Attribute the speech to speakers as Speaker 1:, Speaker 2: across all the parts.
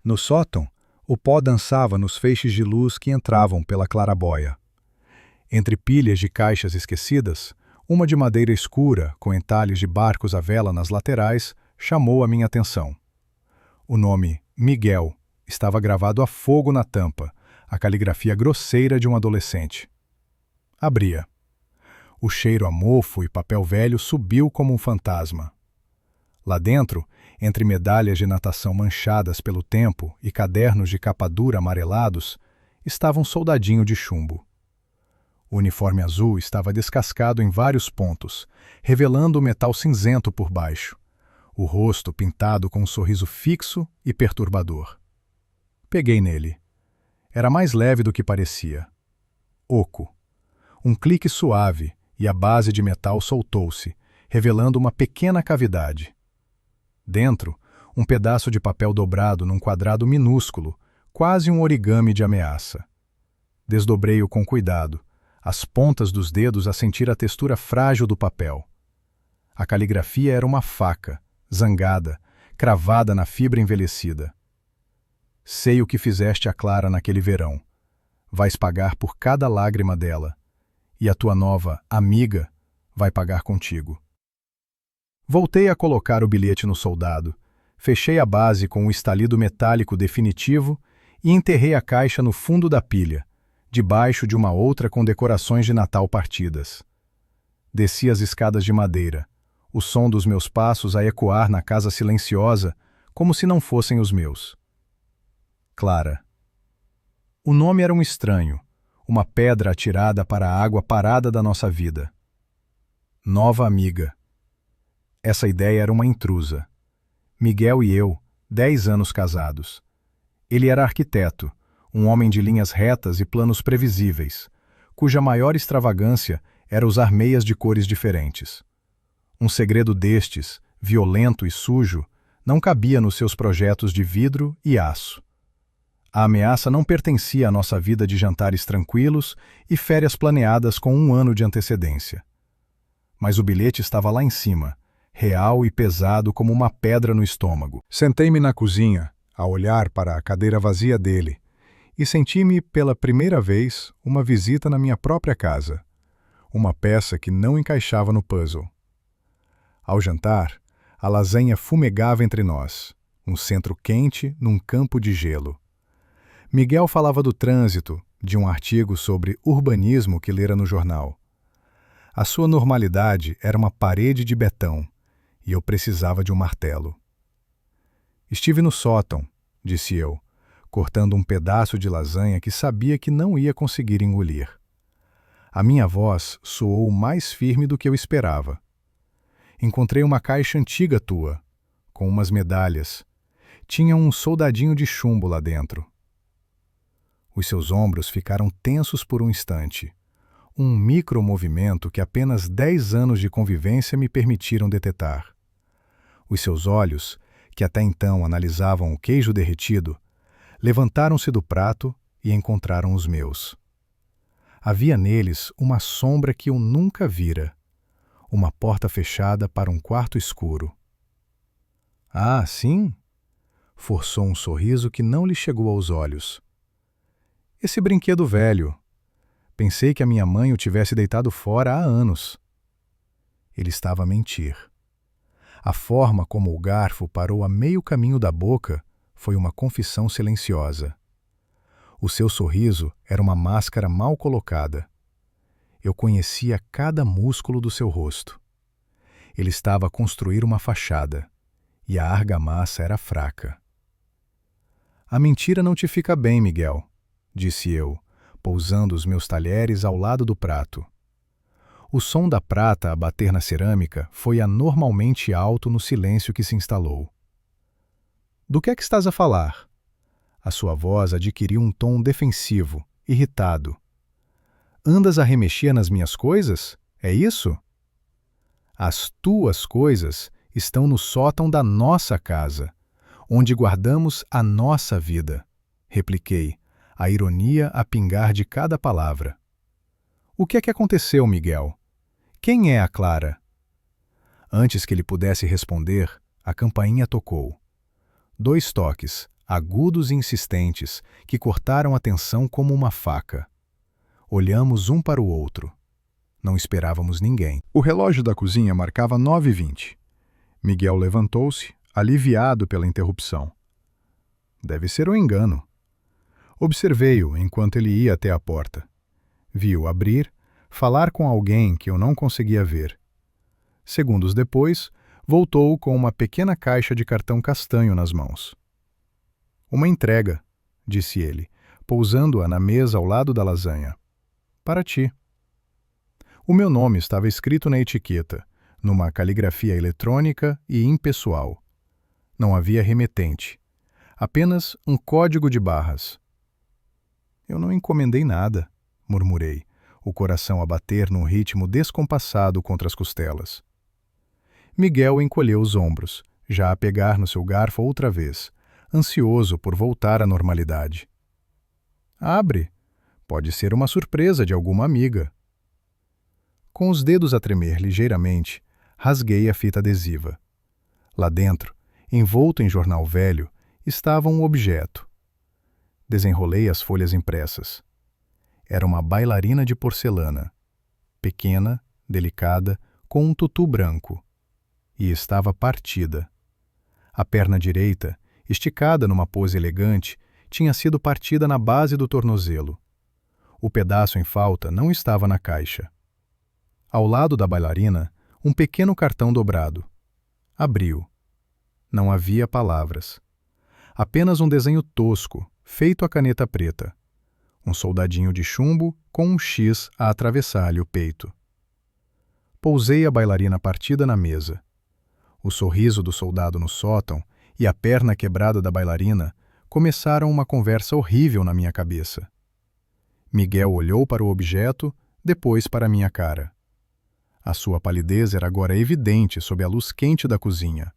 Speaker 1: No sótão, o pó dançava nos feixes de luz que entravam pela claraboia. Entre pilhas de caixas esquecidas, uma de madeira escura, com entalhes de barcos à vela nas laterais, chamou a minha atenção. O nome Miguel estava gravado a fogo na tampa, a caligrafia grosseira de um adolescente. Abria. O cheiro a mofo e papel velho subiu como um fantasma. Lá dentro, entre medalhas de natação manchadas pelo tempo e cadernos de capa dura amarelados, estava um soldadinho de chumbo. O uniforme azul estava descascado em vários pontos, revelando o metal cinzento por baixo, o rosto pintado com um sorriso fixo e perturbador. Peguei nele. Era mais leve do que parecia. Oco. Um clique suave e a base de metal soltou-se, revelando uma pequena cavidade. Dentro, um pedaço de papel dobrado num quadrado minúsculo, quase um origami de ameaça. Desdobrei-o com cuidado, as pontas dos dedos a sentir a textura frágil do papel. A caligrafia era uma faca, zangada, cravada na fibra envelhecida. Sei o que fizeste a Clara naquele verão. Vais pagar por cada lágrima dela. E a tua nova amiga vai pagar contigo. Voltei a colocar o bilhete no soldado, fechei a base com um estalido metálico definitivo e enterrei a caixa no fundo da pilha, debaixo de uma outra com decorações de Natal partidas. Desci as escadas de madeira, o som dos meus passos a ecoar na casa silenciosa, como se não fossem os meus. Clara. O nome era um estranho, uma pedra atirada para a água parada da nossa vida. Nova amiga. Essa ideia era uma intrusa. Miguel e eu, 10 anos casados. Ele era arquiteto, um homem de linhas retas e planos previsíveis, cuja maior extravagância era usar meias de cores diferentes. Um segredo destes, violento e sujo, não cabia nos seus projetos de vidro e aço. A ameaça não pertencia à nossa vida de jantares tranquilos e férias planeadas com 1 ano de antecedência. Mas o bilhete estava lá em cima, real e pesado como uma pedra no estômago. Sentei-me na cozinha, a olhar para a cadeira vazia dele, e senti-me, pela primeira vez, uma visita na minha própria casa, uma peça que não encaixava no puzzle. Ao jantar, a lasanha fumegava entre nós, um centro quente num campo de gelo. Miguel falava do trânsito, de um artigo sobre urbanismo que lera no jornal. A sua normalidade era uma parede de betão, e eu precisava de um martelo. Estive no sótão, disse eu, cortando um pedaço de lasanha que sabia que não ia conseguir engolir. A minha voz soou mais firme do que eu esperava. Encontrei uma caixa antiga tua, com umas medalhas. Tinha um soldadinho de chumbo lá dentro. Os seus ombros ficaram tensos por um instante. Um micromovimento que apenas 10 anos de convivência me permitiram detetar. Os seus olhos, que até então analisavam o queijo derretido, levantaram-se do prato e encontraram os meus. Havia neles uma sombra que eu nunca vira, uma porta fechada para um quarto escuro. Ah, sim? Forçou um sorriso que não lhe chegou aos olhos. Esse brinquedo velho. Pensei que a minha mãe o tivesse deitado fora há anos. Ele estava a mentir. A forma como o garfo parou a meio caminho da boca foi uma confissão silenciosa. O seu sorriso era uma máscara mal colocada. Eu conhecia cada músculo do seu rosto. Ele estava a construir uma fachada, e a argamassa era fraca. A mentira não te fica bem, Miguel, disse eu, pousando os meus talheres ao lado do prato. O som da prata a bater na cerâmica foi anormalmente alto no silêncio que se instalou. Do que é que estás a falar? A sua voz adquiriu um tom defensivo, irritado. Andas a remexer nas minhas coisas? É isso? As tuas coisas estão no sótão da nossa casa, onde guardamos a nossa vida, repliquei, a ironia a pingar de cada palavra. O que é que aconteceu, Miguel? Quem é a Clara? Antes que ele pudesse responder, a campainha tocou. 2 toques, agudos e insistentes, que cortaram a tensão como uma faca. Olhamos um para o outro. Não esperávamos ninguém. O relógio da cozinha marcava 9h20. Miguel levantou-se, aliviado pela interrupção. Deve ser um engano. Observei-o enquanto ele ia até a porta. Vi-o abrir, falar com alguém que eu não conseguia ver. Segundos depois, voltou com uma pequena caixa de cartão castanho nas mãos. Uma entrega, disse ele, pousando-a na mesa ao lado da lasanha. Para ti. O meu nome estava escrito na etiqueta, numa caligrafia eletrônica e impessoal. Não havia remetente. Apenas um código de barras. Eu não encomendei nada, murmurei, o coração a bater num ritmo descompassado contra as costelas. Miguel encolheu os ombros, já a pegar no seu garfo outra vez, ansioso por voltar à normalidade. Abre. Pode ser uma surpresa de alguma amiga. Com os dedos a tremer ligeiramente, rasguei a fita adesiva. Lá dentro, envolto em jornal velho, estava um objeto. Desenrolei as folhas impressas. Era uma bailarina de porcelana, pequena, delicada, com um tutu branco. E estava partida. A perna direita, esticada numa pose elegante, tinha sido partida na base do tornozelo. O pedaço em falta não estava na caixa. Ao lado da bailarina, um pequeno cartão dobrado. Abriu. Não havia palavras. Apenas um desenho tosco, feito à caneta preta. Um soldadinho de chumbo com um X a atravessar-lhe o peito. Pousei a bailarina partida na mesa. O sorriso do soldado no sótão e a perna quebrada da bailarina começaram uma conversa horrível na minha cabeça. Miguel olhou para o objeto, depois para minha cara. A sua palidez era agora evidente sob a luz quente da cozinha.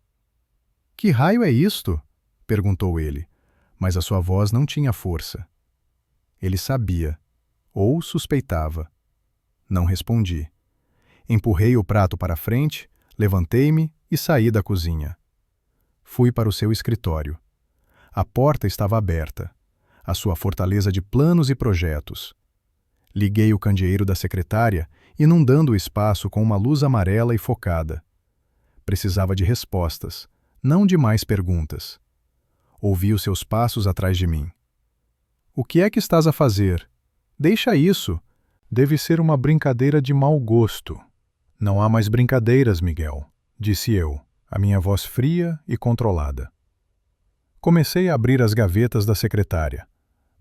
Speaker 1: — Que raio é isto? Perguntou ele, mas a sua voz não tinha força. Ele sabia, ou suspeitava. Não respondi. Empurrei o prato para a frente, levantei-me e saí da cozinha. Fui para o seu escritório. A porta estava aberta, a sua fortaleza de planos e projetos. Liguei o candeeiro da secretária, inundando o espaço com uma luz amarela e focada. Precisava de respostas, não de mais perguntas. Ouvi os seus passos atrás de mim. — O que é que estás a fazer? Deixa isso. Deve ser uma brincadeira de mau gosto. — Não há mais brincadeiras, Miguel, disse eu, a minha voz fria e controlada. Comecei a abrir as gavetas da secretária.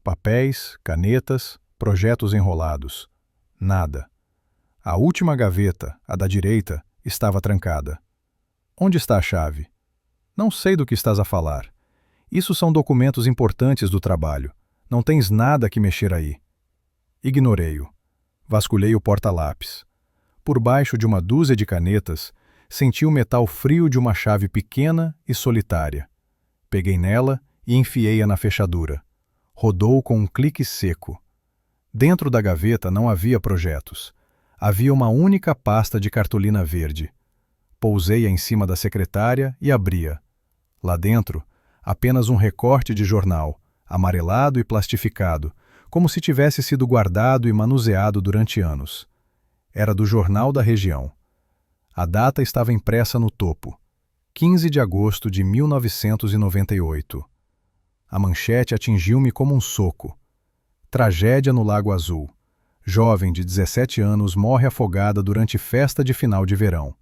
Speaker 1: Papéis, canetas, projetos enrolados. Nada. A última gaveta, a da direita, estava trancada. — Onde está a chave? — Não sei do que estás a falar. Isso são documentos importantes do trabalho. Não tens nada que mexer aí. Ignorei-o. Vasculhei o porta-lápis. Por baixo de uma dúzia de canetas, senti o metal frio de uma chave pequena e solitária. Peguei nela e enfiei-a na fechadura. Rodou com um clique seco. Dentro da gaveta não havia projetos. Havia uma única pasta de cartolina verde. Pousei-a em cima da secretária e abri-a. Lá dentro, apenas um recorte de jornal, amarelado e plastificado, como se tivesse sido guardado e manuseado durante anos. Era do jornal da região. A data estava impressa no topo, 15 de agosto de 1998. A manchete atingiu-me como um soco. Tragédia no Lago Azul. Jovem de 17 anos morre afogada durante festa de final de verão.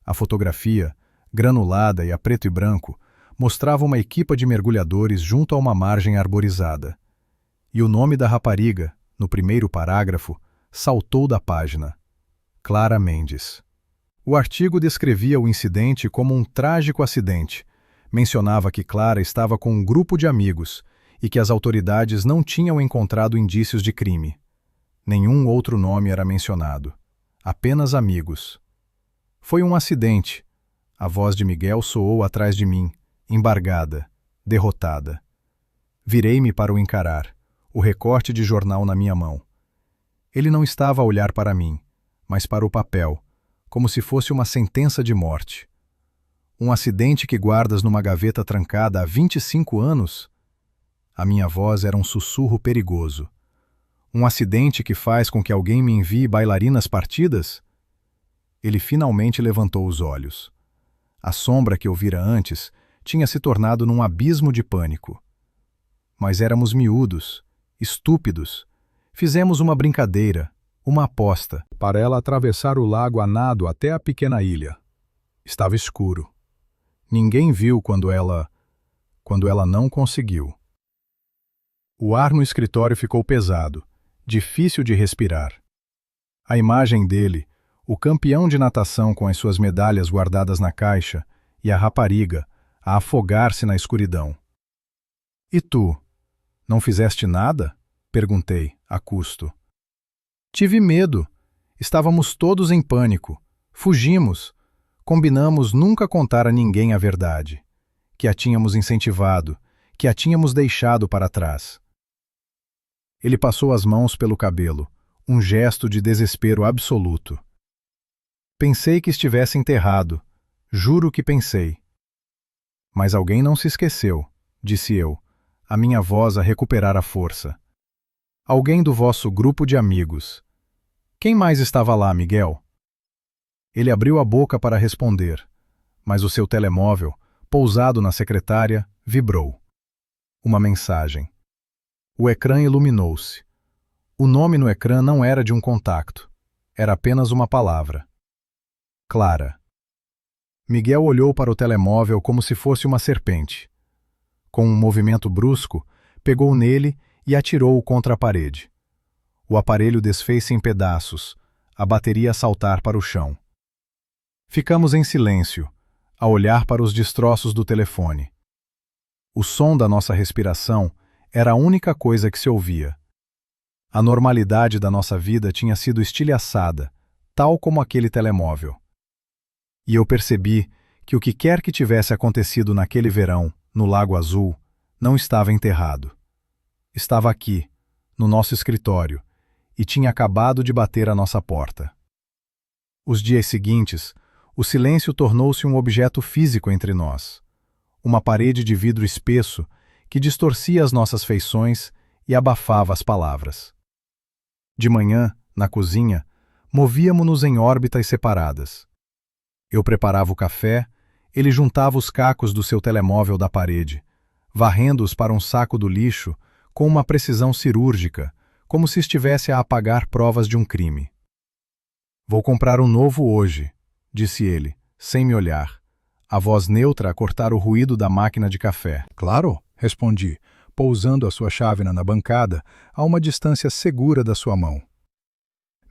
Speaker 1: A fotografia, granulada e a preto e branco, mostrava uma equipa de mergulhadores junto a uma margem arborizada. E o nome da rapariga, no primeiro parágrafo, saltou da página. Clara Mendes. O artigo descrevia o incidente como um trágico acidente. Mencionava que Clara estava com um grupo de amigos e que as autoridades não tinham encontrado indícios de crime. Nenhum outro nome era mencionado. Apenas amigos. Foi um acidente. A voz de Miguel soou atrás de mim, embargada, derrotada. Virei-me para o encarar, o recorte de jornal na minha mão. Ele não estava a olhar para mim, mas para o papel, como se fosse uma sentença de morte. Um acidente que guardas numa gaveta trancada há 25 anos? A minha voz era um sussurro perigoso. Um acidente que faz com que alguém me envie bailarinas partidas? Ele finalmente levantou os olhos. A sombra que eu vira antes tinha se tornado num abismo de pânico. Mas éramos miúdos, estúpidos. Fizemos uma brincadeira, uma aposta, para ela atravessar o lago a nado até a pequena ilha. Estava escuro. Ninguém viu quando ela não conseguiu. O ar no escritório ficou pesado, difícil de respirar. A imagem dele, o campeão de natação com as suas medalhas guardadas na caixa, e a rapariga, a afogar-se na escuridão. E tu, não fizeste nada? Perguntei, a custo. Tive medo. Estávamos todos em pânico. Fugimos. Combinamos nunca contar a ninguém a verdade. Que a tínhamos incentivado, que a tínhamos deixado para trás. Ele passou as mãos pelo cabelo, um gesto de desespero absoluto. Pensei que estivesse enterrado. Juro que pensei. Mas alguém não se esqueceu, disse eu, a minha voz a recuperar a força. Alguém do vosso grupo de amigos. Quem mais estava lá, Miguel? Ele abriu a boca para responder, mas o seu telemóvel, pousado na secretária, vibrou. Uma mensagem. O ecrã iluminou-se. O nome no ecrã não era de um contacto. Era apenas uma palavra. Clara. Miguel olhou para o telemóvel como se fosse uma serpente. Com um movimento brusco, pegou nele e atirou-o contra a parede. O aparelho desfez-se em pedaços, a bateria a saltar para o chão. Ficamos em silêncio, a olhar para os destroços do telefone. O som da nossa respiração era a única coisa que se ouvia. A normalidade da nossa vida tinha sido estilhaçada, tal como aquele telemóvel. E eu percebi que o que quer que tivesse acontecido naquele verão, no Lago Azul, não estava enterrado. Estava aqui, no nosso escritório, e tinha acabado de bater à nossa porta. Os dias seguintes, o silêncio tornou-se um objeto físico entre nós. Uma parede de vidro espesso que distorcia as nossas feições e abafava as palavras. De manhã, na cozinha, movíamo-nos em órbitas separadas. Eu preparava o café, ele juntava os cacos do seu telemóvel da parede, varrendo-os para um saco do lixo com uma precisão cirúrgica, como se estivesse a apagar provas de um crime. Vou comprar um novo hoje, disse ele, sem me olhar, a voz neutra a cortar o ruído da máquina de café. Claro, respondi, pousando a sua chávena na bancada a uma distância segura da sua mão.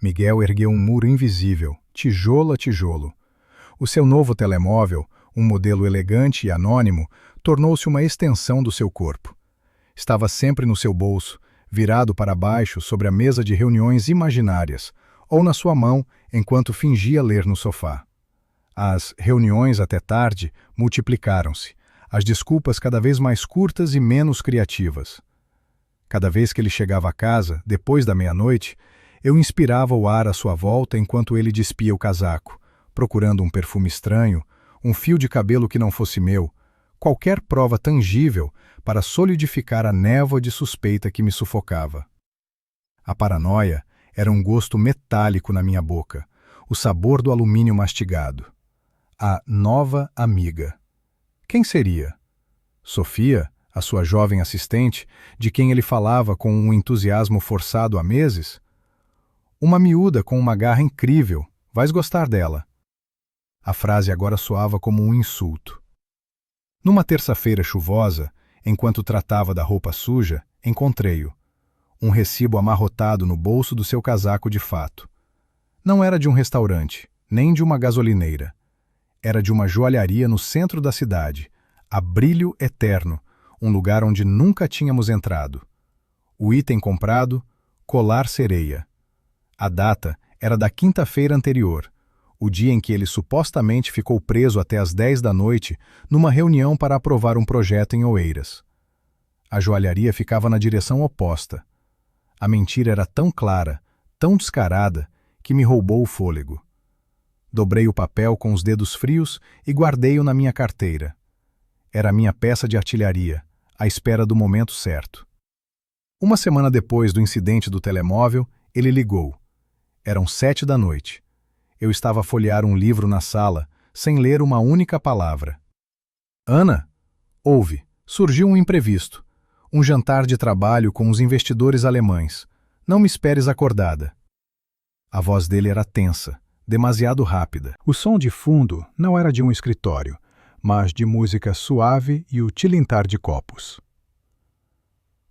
Speaker 1: Miguel ergueu um muro invisível, tijolo a tijolo. O seu novo telemóvel, um modelo elegante e anônimo, tornou-se uma extensão do seu corpo. Estava sempre no seu bolso, virado para baixo sobre a mesa de reuniões imaginárias, ou na sua mão enquanto fingia ler no sofá. As reuniões até tarde multiplicaram-se, as desculpas cada vez mais curtas e menos criativas. Cada vez que ele chegava a casa, depois da meia-noite, eu inspirava o ar à sua volta enquanto ele despia o casaco, procurando um perfume estranho, um fio de cabelo que não fosse meu, qualquer prova tangível para solidificar a névoa de suspeita que me sufocava. A paranoia era um gosto metálico na minha boca, o sabor do alumínio mastigado. A nova amiga. Quem seria? Sofia, a sua jovem assistente, de quem ele falava com um entusiasmo forçado há meses? Uma miúda com uma garra incrível, vais gostar dela. A frase agora soava como um insulto. Numa terça-feira chuvosa, enquanto tratava da roupa suja, encontrei-o. Um recibo amarrotado no bolso do seu casaco de fato. Não era de um restaurante, nem de uma gasolineira. Era de uma joalharia no centro da cidade, a Brilho Eterno, um lugar onde nunca tínhamos entrado. O item comprado, colar sereia. A data era da quinta-feira anterior, o dia em que ele supostamente ficou preso até às 10 da noite numa reunião para aprovar um projeto em Oeiras. A joalharia ficava na direção oposta. A mentira era tão clara, tão descarada, que me roubou o fôlego. Dobrei o papel com os dedos frios e guardei-o na minha carteira. Era a minha peça de artilharia, à espera do momento certo. Uma semana depois do incidente do telemóvel, ele ligou. Eram 7 da noite. Eu estava a folhear um livro na sala, sem ler uma única palavra. Ana, ouve, surgiu um imprevisto. Um jantar de trabalho com os investidores alemães. Não me esperes acordada. A voz dele era tensa, demasiado rápida. O som de fundo não era de um escritório, mas de música suave e o tilintar de copos.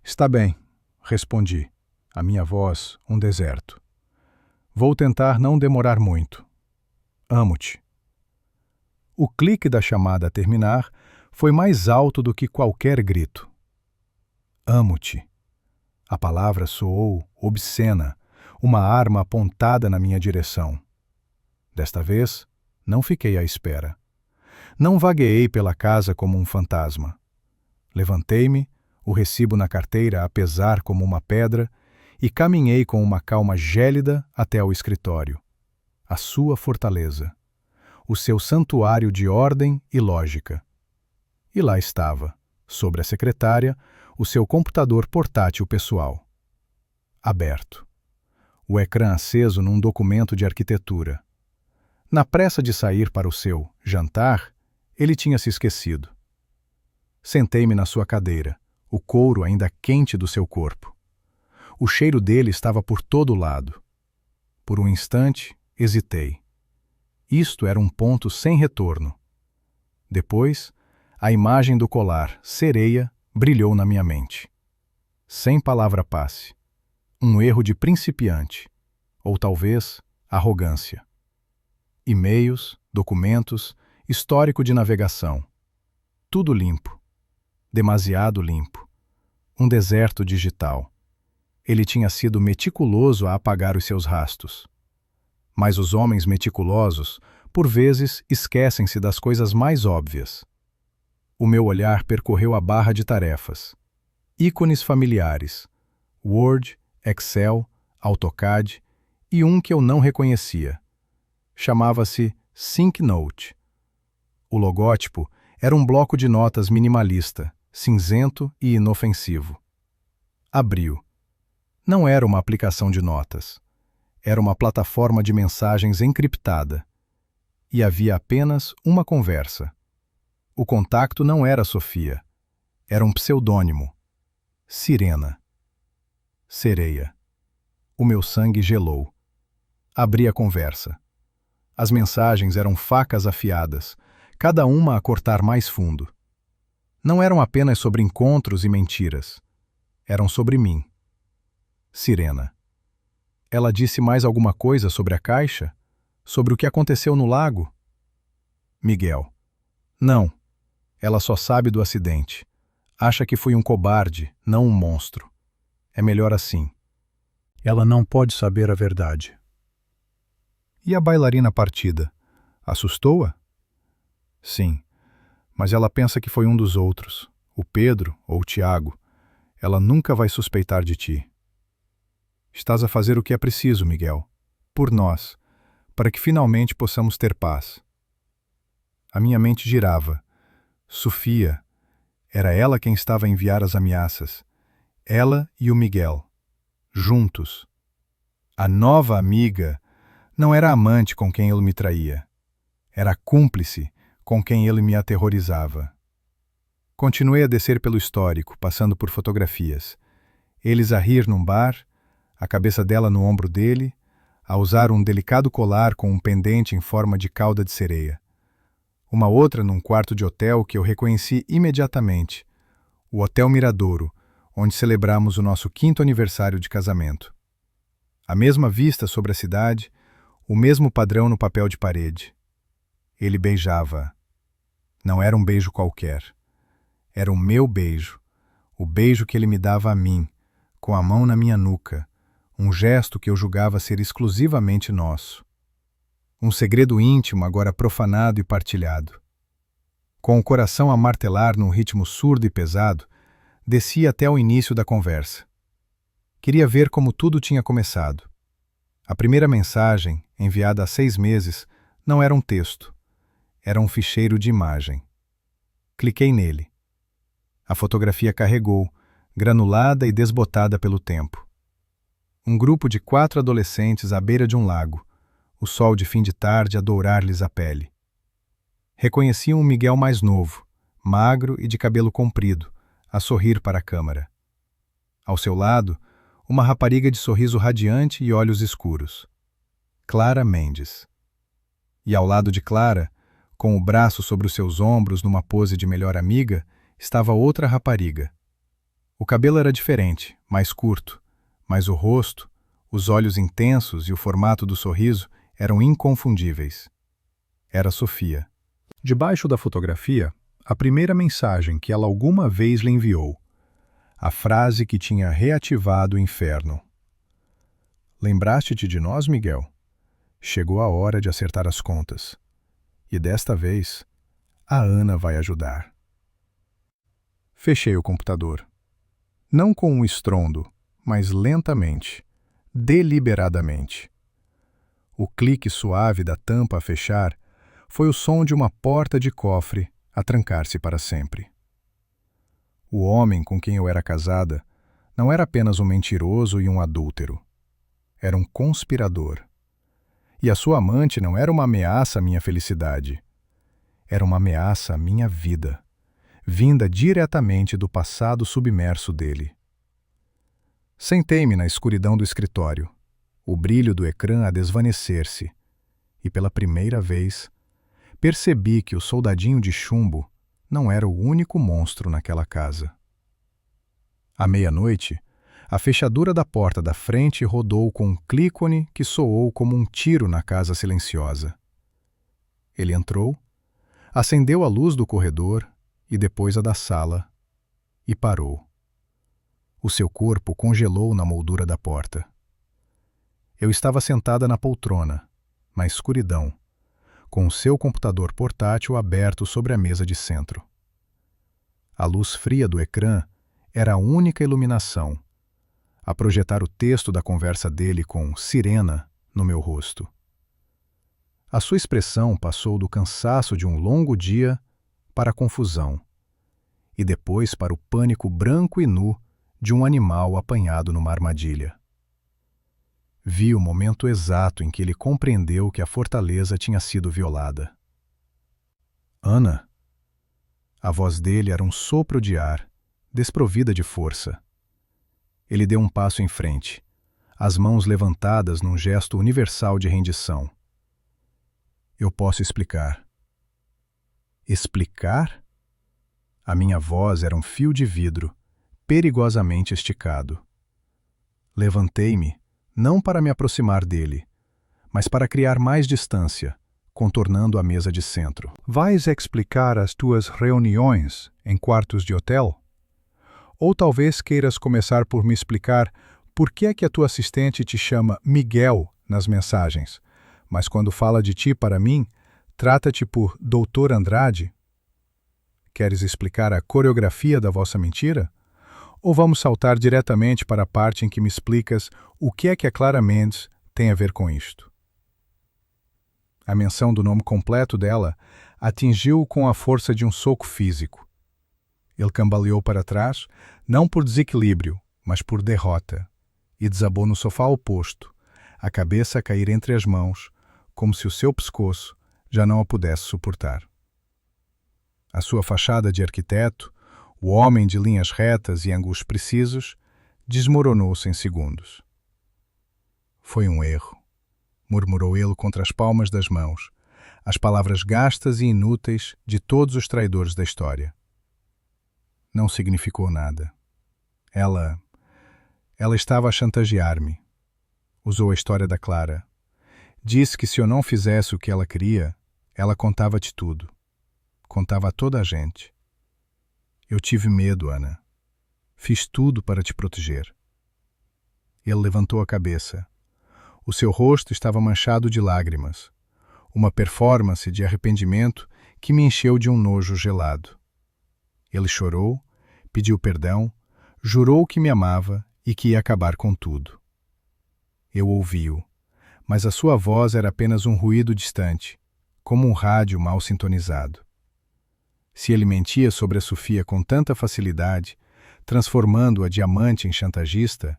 Speaker 1: Está bem, respondi, a minha voz um deserto. Vou tentar não demorar muito. Amo-te. O clique da chamada a terminar foi mais alto do que qualquer grito. Amo-te. A palavra soou obscena, uma arma apontada na minha direção. Desta vez, não fiquei à espera. Não vagueei pela casa como um fantasma. Levantei-me, o recibo na carteira a pesar como uma pedra, e caminhei com uma calma gélida até ao escritório. A sua fortaleza. O seu santuário de ordem e lógica. E lá estava, sobre a secretária, o seu computador portátil pessoal. Aberto. O ecrã aceso num documento de arquitetura. Na pressa de sair para o seu jantar, ele tinha se esquecido. Sentei-me na sua cadeira, o couro ainda quente do seu corpo. O cheiro dele estava por todo lado. Por um instante, hesitei. Isto era um ponto sem retorno. Depois, a imagem do colar, sereia, brilhou na minha mente. Sem palavra passe. Um erro de principiante. Ou talvez, arrogância. E-mails, documentos, histórico de navegação. Tudo limpo. Demasiado limpo. Um deserto digital. Ele tinha sido meticuloso a apagar os seus rastros. Mas os homens meticulosos, por vezes, esquecem-se das coisas mais óbvias. O meu olhar percorreu a barra de tarefas. Ícones familiares. Word, Excel, AutoCAD e um que eu não reconhecia. Chamava-se SyncNote. O logótipo era um bloco de notas minimalista, cinzento e inofensivo. Abriu. Não era uma aplicação de notas. Era uma plataforma de mensagens encriptada. E havia apenas uma conversa. O contacto não era Sofia. Era um pseudônimo. Sirena. Sereia. O meu sangue gelou. Abri a conversa. As mensagens eram facas afiadas, cada uma a cortar mais fundo. Não eram apenas sobre encontros e mentiras. Eram sobre mim. Sirena. Ela disse mais alguma coisa sobre a caixa? Sobre o que aconteceu no lago? Miguel. Não. Ela só sabe do acidente. Acha que fui um cobarde, não um monstro. É melhor assim. Ela não pode saber a verdade. E a bailarina partida? Assustou-a? Sim, mas ela pensa que foi um dos outros, o Pedro ou o Tiago. Ela nunca vai suspeitar de ti. Estás a fazer o que é preciso, Miguel. Por nós, para que finalmente possamos ter paz. A minha mente girava. Sofia. Era ela quem estava a enviar as ameaças. Ela e o Miguel. Juntos. A nova amiga não era amante com quem ele me traía. Era cúmplice com quem ele me aterrorizava. Continuei a descer pelo histórico, passando por fotografias. Eles a rir num bar, a cabeça dela no ombro dele, a usar um delicado colar com um pendente em forma de cauda de sereia. Uma outra num quarto de hotel que eu reconheci imediatamente, o Hotel Miradouro, onde celebramos o nosso 5º aniversário de casamento. A mesma vista sobre a cidade, o mesmo padrão no papel de parede. Ele beijava. Não era um beijo qualquer. Era o meu beijo, o beijo que ele me dava a mim, com a mão na minha nuca, um gesto que eu julgava ser exclusivamente nosso. Um segredo íntimo agora profanado e partilhado. Com o coração a martelar num ritmo surdo e pesado, desci até o início da conversa. Queria ver como tudo tinha começado. A primeira mensagem, enviada há 6 meses, Não era um texto. Era um ficheiro de imagem. Cliquei nele. A fotografia carregou, granulada e desbotada pelo tempo. Um grupo de 4 adolescentes à beira de um lago, o sol de fim de tarde a dourar-lhes a pele. Reconheciam um Miguel mais novo, magro e de cabelo comprido, a sorrir para a câmara. Ao seu lado, uma rapariga de sorriso radiante e olhos escuros. Clara Mendes. E ao lado de Clara, com o braço sobre os seus ombros numa pose de melhor amiga, estava outra rapariga. O cabelo era diferente, mais curto, mas o rosto, os olhos intensos e o formato do sorriso eram inconfundíveis. Era Sofia. Debaixo da fotografia, a primeira mensagem que ela alguma vez lhe enviou. A frase que tinha reativado o inferno. Lembraste-te de nós, Miguel? Chegou a hora de acertar as contas. E desta vez, a Ana vai ajudar. Fechei o computador. Não com um estrondo, mas lentamente, deliberadamente. O clique suave da tampa a fechar foi o som de uma porta de cofre a trancar-se para sempre. O homem com quem eu era casada não era apenas um mentiroso e um adúltero. Era um conspirador. E a sua amante não era uma ameaça à minha felicidade. Era uma ameaça à minha vida, vinda diretamente do passado submerso dele. Sentei-me na escuridão do escritório, o brilho do ecrã a desvanecer-se, e pela primeira vez percebi que o soldadinho de chumbo não era o único monstro naquela casa. À meia-noite, a fechadura da porta da frente rodou com um clicone que soou como um tiro na casa silenciosa. Ele entrou, acendeu a luz do corredor e depois a da sala, e parou. O seu corpo congelou na moldura da porta. Eu estava sentada na poltrona, na escuridão, com o seu computador portátil aberto sobre a mesa de centro. A luz fria do ecrã era a única iluminação, a projetar o texto da conversa dele com sirena no meu rosto. A sua expressão passou do cansaço de um longo dia para a confusão, e depois para o pânico branco e nu de um animal apanhado numa armadilha. Vi o momento exato em que ele compreendeu que a fortaleza tinha sido violada. Ana. A voz dele era um sopro de ar, desprovida de força. Ele deu um passo em frente, as mãos levantadas num gesto universal de rendição. Eu posso explicar. Explicar? A minha voz era um fio de vidro, perigosamente esticado. Levantei-me, não para me aproximar dele, mas para criar mais distância, contornando a mesa de centro. Vais explicar as tuas reuniões em quartos de hotel? Ou talvez queiras começar por me explicar por que é que a tua assistente te chama Miguel nas mensagens, mas quando fala de ti para mim, trata-te por Doutor Andrade? Queres explicar a coreografia da vossa mentira? Ou vamos saltar diretamente para a parte em que me explicas o que é que a Clara Mendes tem a ver com isto? A menção do nome completo dela atingiu-o com a força de um soco físico. Ele cambaleou para trás, não por desequilíbrio, mas por derrota, e desabou no sofá oposto, a cabeça a cair entre as mãos, como se o seu pescoço já não a pudesse suportar. A sua fachada de arquiteto, o homem de linhas retas e ângulos precisos, desmoronou-se em segundos. Foi um erro, murmurou ele contra as palmas das mãos, as palavras gastas e inúteis de todos os traidores da história. Não significou nada. Ela estava a chantagear-me. Usou a história da Clara. Disse que se eu não fizesse o que ela queria, ela contava-te tudo. Contava a toda a gente. Eu tive medo, Ana. Fiz tudo para te proteger. Ele levantou a cabeça. O seu rosto estava manchado de lágrimas. Uma performance de arrependimento que me encheu de um nojo gelado. Ele chorou, pediu perdão, jurou que me amava e que ia acabar com tudo. Eu ouvi-o, mas a sua voz era apenas um ruído distante, como um rádio mal sintonizado. Se ele mentia sobre a Sofia com tanta facilidade, transformando-a diamante em chantagista,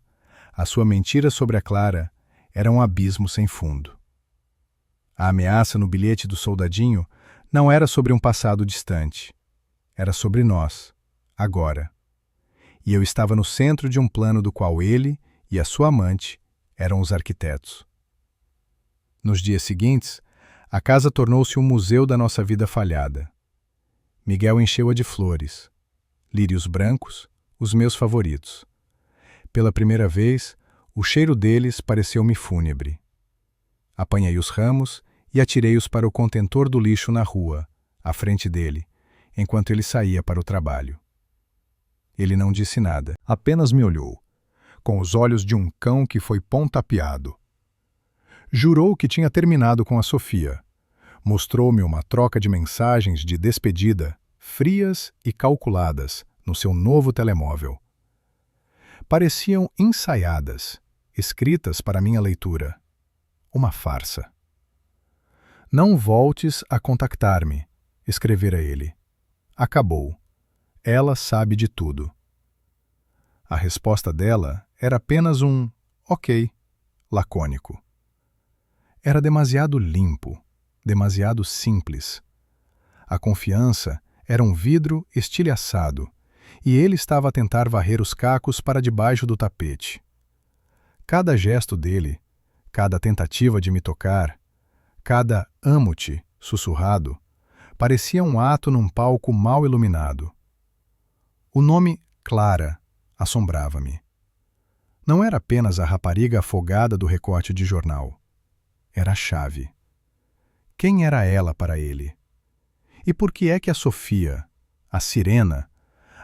Speaker 1: a sua mentira sobre a Clara era um abismo sem fundo. A ameaça no bilhete do soldadinho não era sobre um passado distante. Era sobre nós, agora. E eu estava no centro de um plano do qual ele e a sua amante eram os arquitetos. Nos dias seguintes, a casa tornou-se um museu da nossa vida falhada. Miguel encheu-a de flores, lírios brancos, os meus favoritos. Pela primeira vez, o cheiro deles pareceu-me fúnebre. Apanhei os ramos e atirei-os para o contentor do lixo na rua, à frente dele, enquanto ele saía para o trabalho. Ele não disse nada, apenas me olhou, com os olhos de um cão que foi pontapeado. Jurou que tinha terminado com a Sofia. Mostrou-me uma troca de mensagens de despedida, frias e calculadas, no seu novo telemóvel. Pareciam ensaiadas, escritas para minha leitura. Uma farsa. Não voltes a contactar-me, escrevera ele. Acabou. Ela sabe de tudo. A resposta dela era apenas um ok, lacônico. Era demasiado limpo, demasiado simples. A confiança era um vidro estilhaçado, e ele estava a tentar varrer os cacos para debaixo do tapete. Cada gesto dele, cada tentativa de me tocar, cada amo-te sussurrado, parecia um ato num palco mal iluminado. O nome Clara assombrava-me. Não era apenas a rapariga afogada do recorte de jornal. Era a chave. Quem era ela para ele? E por que é que a Sofia, a sirena,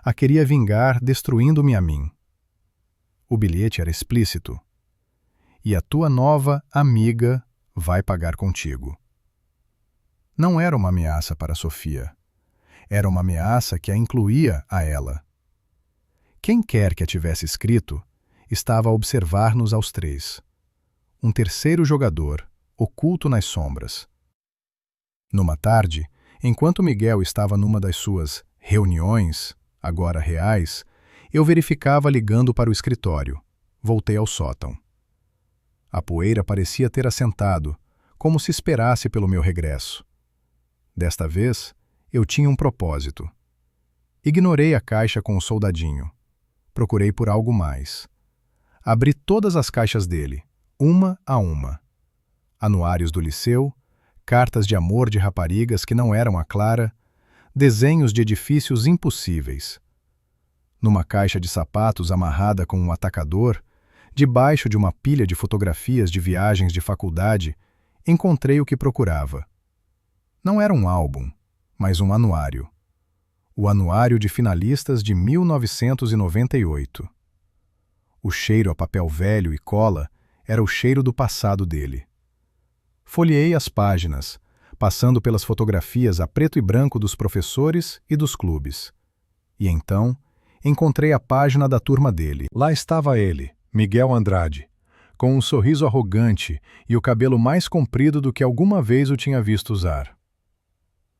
Speaker 1: a queria vingar destruindo-me a mim? O bilhete era explícito. E a tua nova amiga vai pagar contigo. Não era uma ameaça para a Sofia. Era uma ameaça que a incluía a ela. Quem quer que a tivesse escrito, estava a observar-nos aos três. Um terceiro jogador, oculto nas sombras. Numa tarde, enquanto Miguel estava numa das suas reuniões, agora reais, eu verificava ligando para o escritório. Voltei ao sótão. A poeira parecia ter assentado, como se esperasse pelo meu regresso. Desta vez, eu tinha um propósito. Ignorei a caixa com o soldadinho. Procurei por algo mais. Abri todas as caixas dele, uma a uma. Anuários do liceu, cartas de amor de raparigas que não eram a Clara, desenhos de edifícios impossíveis. Numa caixa de sapatos amarrada com um atacador, debaixo de uma pilha de fotografias de viagens de faculdade, encontrei o que procurava. Não era um álbum, mas um anuário. O anuário de finalistas de 1998. O cheiro a papel velho e cola era o cheiro do passado dele. Folheei as páginas, passando pelas fotografias a preto e branco dos professores e dos clubes. E então, encontrei a página da turma dele. Lá estava ele, Miguel Andrade, com um sorriso arrogante e o cabelo mais comprido do que alguma vez o tinha visto usar.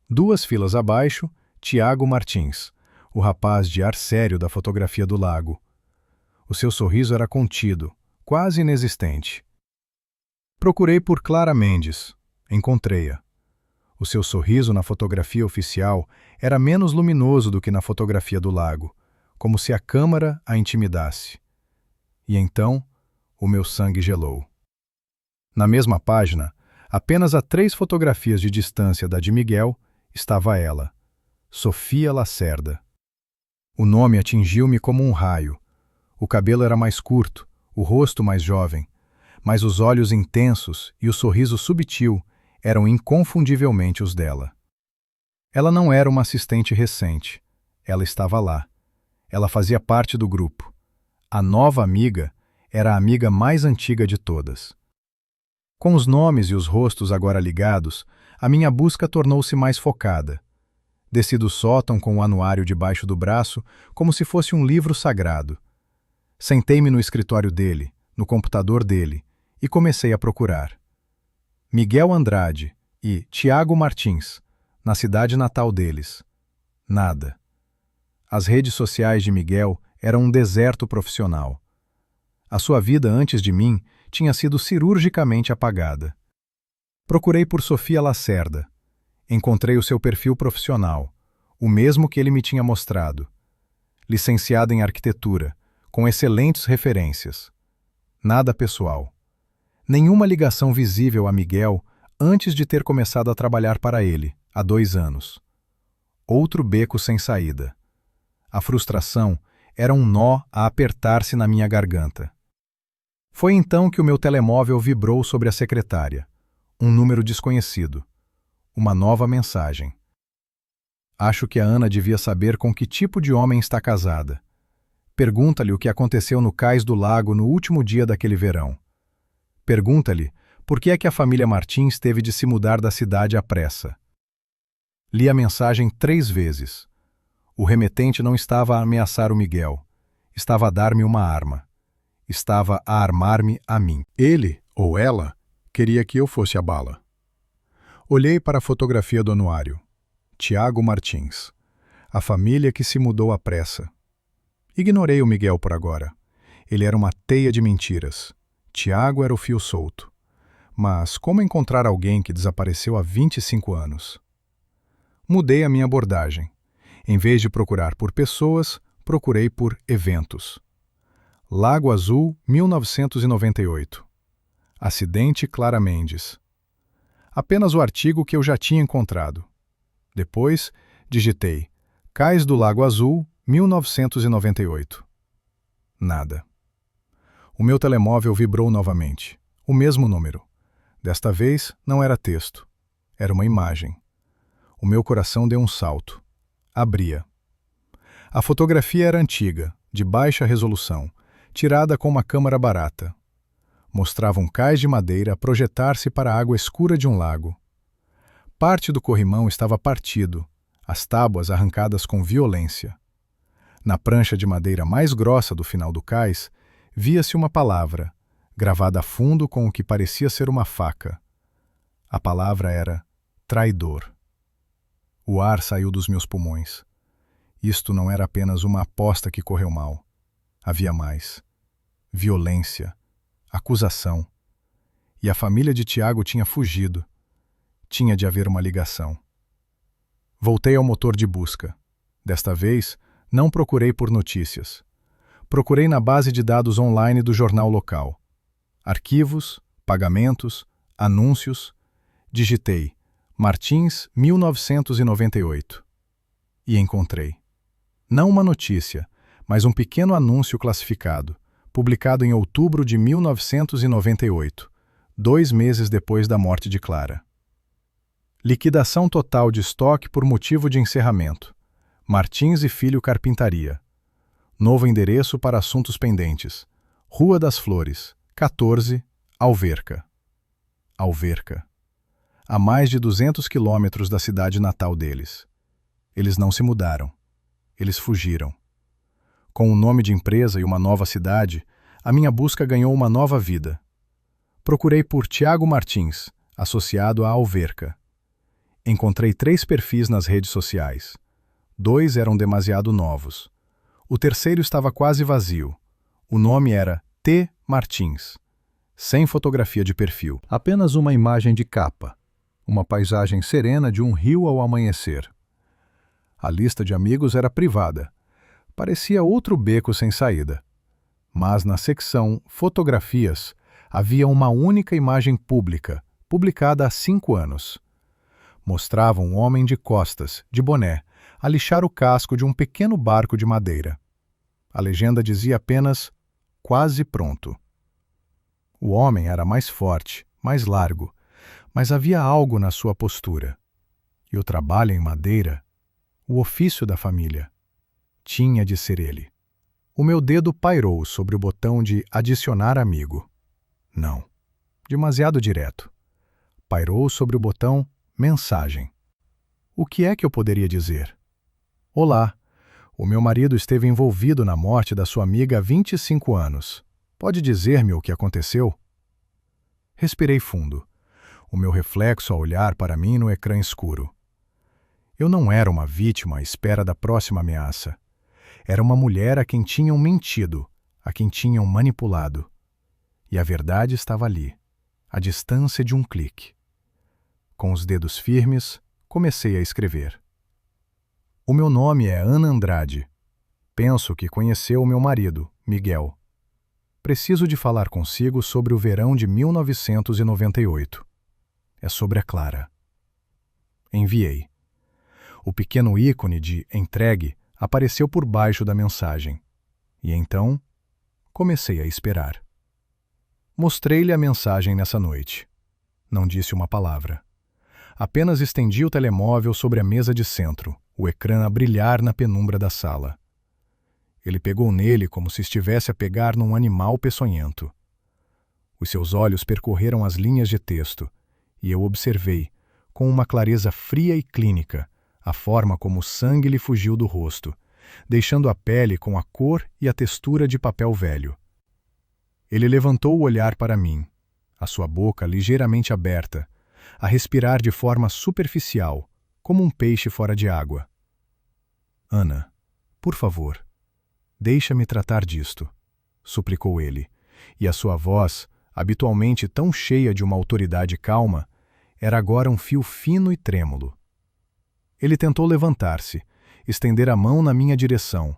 Speaker 1: 2 filas abaixo, Tiago Martins, o rapaz de ar sério da fotografia do lago. O seu sorriso era contido, quase inexistente. Procurei por Clara Mendes. Encontrei-a. O seu sorriso na fotografia oficial era menos luminoso do que na fotografia do lago, como se a câmara a intimidasse. E então, o meu sangue gelou. Na mesma página, apenas a 3 fotografias de distância da de Miguel, estava ela, Sofia Lacerda. O nome atingiu-me como um raio. O cabelo era mais curto, o rosto mais jovem, mas os olhos intensos e o sorriso subtil eram inconfundivelmente os dela. Ela não era uma assistente recente. Ela estava lá. Ela fazia parte do grupo. A nova amiga era a amiga mais antiga de todas. Com os nomes e os rostos agora ligados, a minha busca tornou-se mais focada. Desci do sótão com o anuário debaixo do braço, como se fosse um livro sagrado. Sentei-me no escritório dele, no computador dele, e comecei a procurar. Miguel Andrade, E Tiago Martins, na cidade natal deles. Nada. As redes sociais de Miguel eram um deserto profissional. A sua vida antes de mim tinha sido cirurgicamente apagada. Procurei por Sofia Lacerda. Encontrei o seu perfil profissional, o mesmo que ele me tinha mostrado. Licenciada em arquitetura, com excelentes referências. Nada pessoal. Nenhuma ligação visível a Miguel antes de ter começado a trabalhar para ele, há 2 anos. Outro beco sem saída. A frustração era um nó a apertar-se na minha garganta. Foi então que o meu telemóvel vibrou sobre a secretária. Um número desconhecido. Uma nova mensagem. Acho que a Ana devia saber com que tipo de homem está casada. Pergunta-lhe o que aconteceu no cais do lago no último dia daquele verão. Pergunta-lhe por que é que a família Martins teve de se mudar da cidade à pressa. Li a mensagem 3 vezes. O remetente não estava a ameaçar o Miguel. Estava a dar-me uma arma. Estava a armar-me a mim. Ele, ou ela, queria que eu fosse a bala. Olhei para a fotografia do anuário. Tiago Martins. A família que se mudou à pressa. Ignorei o Miguel por agora. Ele era uma teia de mentiras. Tiago era o fio solto. Mas como encontrar alguém que desapareceu há 25 anos? Mudei a minha abordagem. Em vez de procurar por pessoas, procurei por eventos. Lago Azul, 1998. Acidente Clara Mendes. Apenas o artigo que eu já tinha encontrado. Depois, digitei Cais do Lago Azul, 1998. Nada. O meu telemóvel vibrou novamente. O mesmo número. Desta vez, não era texto. Era uma imagem. O meu coração deu um salto. Abria. A fotografia era antiga, de baixa resolução, tirada com uma câmera barata. Mostrava um cais de madeira a projetar-se para a água escura de um lago. Parte do corrimão estava partido, as tábuas arrancadas com violência. Na prancha de madeira mais grossa do final do cais, via-se uma palavra, gravada a fundo com o que parecia ser uma faca. A palavra era traidor. O ar saiu dos meus pulmões. Isto não era apenas uma aposta que correu mal. Havia mais. Violência. Acusação. E a família de Tiago tinha fugido. Tinha de haver uma ligação. Voltei ao motor de busca. Desta vez, não procurei por notícias. Procurei na base de dados online do jornal local. Arquivos, pagamentos, anúncios. Digitei Martins, 1998. E encontrei. Não uma notícia, mas um pequeno anúncio classificado, publicado em outubro de 1998, 2 meses depois da morte de Clara. Liquidação total de estoque por motivo de encerramento. Martins e Filho Carpintaria. Novo endereço para assuntos pendentes. Rua das Flores, 14, Alverca. Alverca. A mais de 200 quilômetros da cidade natal deles. Eles não se mudaram. Eles fugiram. Com um nome de empresa e uma nova cidade, a minha busca ganhou uma nova vida. Procurei por Tiago Martins, associado à Alverca. Encontrei 3 perfis nas redes sociais. 2 eram demasiado novos. O terceiro estava quase vazio. O nome era T. Martins. Sem fotografia de perfil. Apenas uma imagem de capa. Uma paisagem serena de um rio ao amanhecer. A lista de amigos era privada. Parecia outro beco sem saída. Mas na secção Fotografias havia uma única imagem pública, publicada há 5 anos. Mostrava um homem de costas, de boné, a lixar o casco de um pequeno barco de madeira. A legenda dizia apenas quase pronto. O homem era mais forte, mais largo, mas havia algo na sua postura. E o trabalho em madeira, o ofício da família, tinha de ser ele. O meu dedo pairou sobre o botão de adicionar amigo. Não, demasiado direto. Pairou sobre o botão mensagem. O que é que eu poderia dizer? Olá, o meu marido esteve envolvido na morte da sua amiga há 25 anos. Pode dizer-me o que aconteceu? Respirei fundo. o meu reflexo a olhar para mim no ecrã escuro. Eu não era uma vítima à espera da próxima ameaça. Era uma mulher a quem tinham mentido, a quem tinham manipulado. E a verdade estava ali, à distância de um clique. Com os dedos firmes, comecei a escrever. O meu nome é Ana Andrade. Penso que conheceu o meu marido, Miguel. Preciso de falar consigo sobre o verão de 1998. É sobre a Clara. Enviei. O pequeno ícone de entregue apareceu por baixo da mensagem. E então, comecei a esperar. Mostrei-lhe a mensagem nessa noite. Não disse uma palavra. Apenas estendi o telemóvel sobre a mesa de centro, o ecrã a brilhar na penumbra da sala. Ele pegou nele como se estivesse a pegar num animal peçonhento. Os seus olhos percorreram as linhas de texto, e eu observei, com uma clareza fria e clínica, a forma como o sangue lhe fugiu do rosto, deixando a pele com a cor e a textura de papel velho. Ele levantou o olhar para mim, a sua boca ligeiramente aberta, a respirar de forma superficial, como um peixe fora de água. Ana, por favor, deixa-me tratar disto, suplicou ele, e a sua voz, habitualmente tão cheia de uma autoridade calma, era agora um fio fino e trêmulo. Ele tentou levantar-se, estender a mão na minha direção,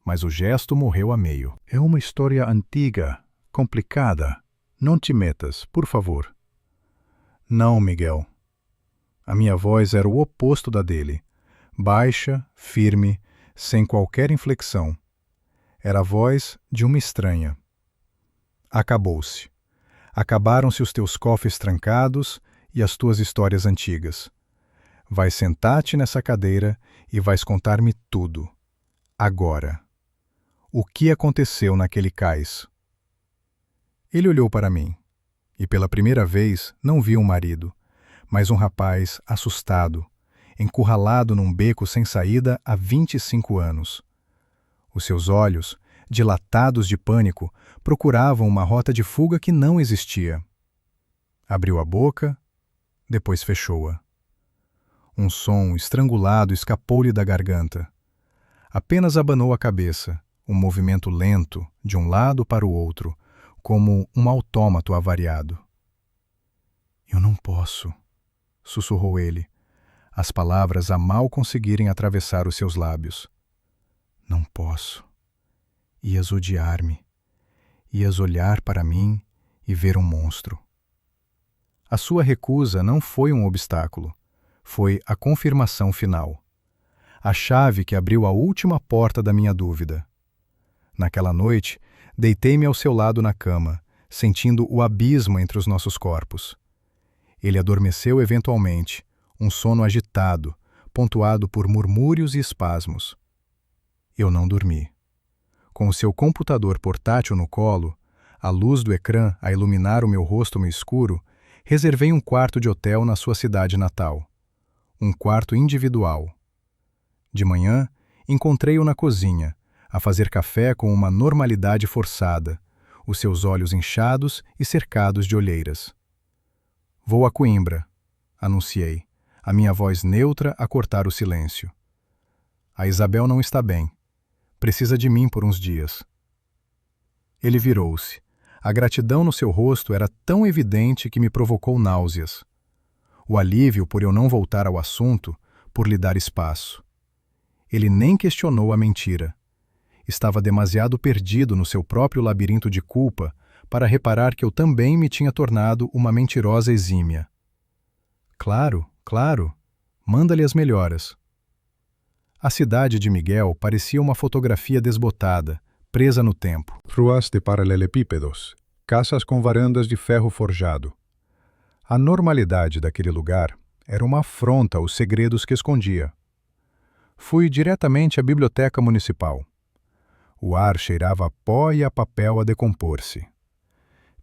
Speaker 1: mas o gesto morreu a meio. É uma história antiga, complicada. Não te metas, por favor. Não, Miguel. A minha voz era o oposto da dele, baixa, firme, sem qualquer inflexão. Era a voz de uma estranha. Acabou-se. Acabaram-se os teus cofres trancados e as tuas histórias antigas. Vais sentar-te nessa cadeira e vais contar-me tudo. Agora. O que aconteceu naquele cais? Ele olhou para mim, e pela primeira vez não vi um marido, mas um rapaz assustado, encurralado num beco sem saída há 25 anos. Os seus olhos, dilatados de pânico, procuravam uma rota de fuga que não existia. Abriu a boca, depois fechou-a. Um som estrangulado escapou-lhe da garganta. Apenas abanou a cabeça, um movimento lento, de um lado para o outro, como um autômato avariado. Eu não posso, sussurrou ele, as palavras a mal conseguirem atravessar os seus lábios. Não posso. Ias odiar-me. Ias olhar para mim e ver um monstro. A sua recusa não foi um obstáculo. Foi a confirmação final. A chave que abriu a última porta da minha dúvida. Naquela noite, deitei-me ao seu lado na cama, sentindo o abismo entre os nossos corpos. Ele adormeceu eventualmente, um sono agitado, pontuado por murmúrios e espasmos. Eu não dormi. Com o seu computador portátil no colo, a luz do ecrã a iluminar o meu rosto no escuro, reservei um quarto de hotel na sua cidade natal. Um quarto individual. De manhã, encontrei-o na cozinha, a fazer café com uma normalidade forçada, os seus olhos inchados e cercados de olheiras. Vou a Coimbra, anunciei, a minha voz neutra a cortar o silêncio. A Isabel não está bem. Precisa de mim por uns dias. Ele virou-se. A gratidão no seu rosto era tão evidente que me provocou náuseas. O alívio por eu não voltar ao assunto, por lhe dar espaço. Ele nem questionou a mentira. Estava demasiado perdido no seu próprio labirinto de culpa para reparar que eu também me tinha tornado uma mentirosa exímia. Claro, claro. Manda-lhe as melhoras. A cidade de Miguel parecia uma fotografia desbotada, presa no tempo. Ruas de paralelepípedos, casas com varandas de ferro forjado. A normalidade daquele lugar era uma afronta aos segredos que escondia. Fui diretamente à biblioteca municipal. O ar cheirava a pó e a papel a decompor-se.